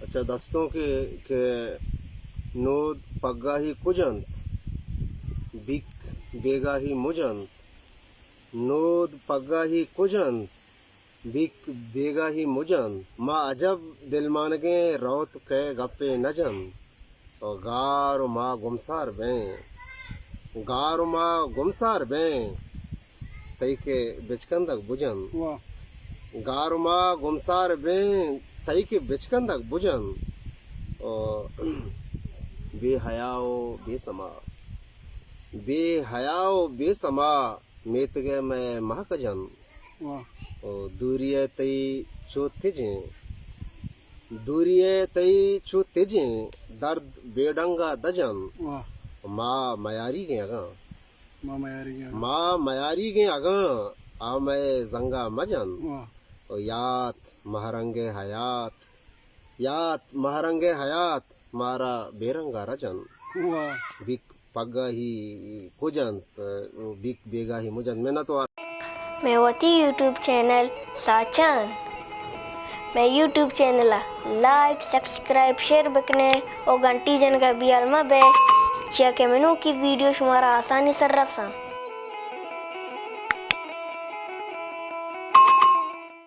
अच्छा दस्तों के नोद पग्गा ही कुजंत बिक बेगा ही मुजंत नोद पग्गा ही कुजंत बिक बेगा ही मुजंत माँ अजब दिल मान गे रौत के गप्पे नजन और गार माँ गुमसार बें गार माँ गुमसार बें तई के बिचकंदक बुजन गार माँ गुमसार बें तई के बिचकंदक बुजन और बेहयाओ बेसमा बेहयाओ बेसमा मेत गए मैं महकजन और दूरिये तई चो तिजे दूरिये तई चो तिजे दर्द बेडंगा दजन माँ मयारी के अगा माँ मयारी के अगा आ मैं जंगा मजन और यात महरंगे हयात मारा बेरंगा रजन बिक पग्गा ही कुजन बिक बेगा ही मुजन मैं ना तो मैं होती यूट्यूब चैनल साचन मैं YouTube channel like subscribe share बकने और घंटी जन का भी अलमा बे चिया के मेनू की वीडियो शुमारा आसानी से रसा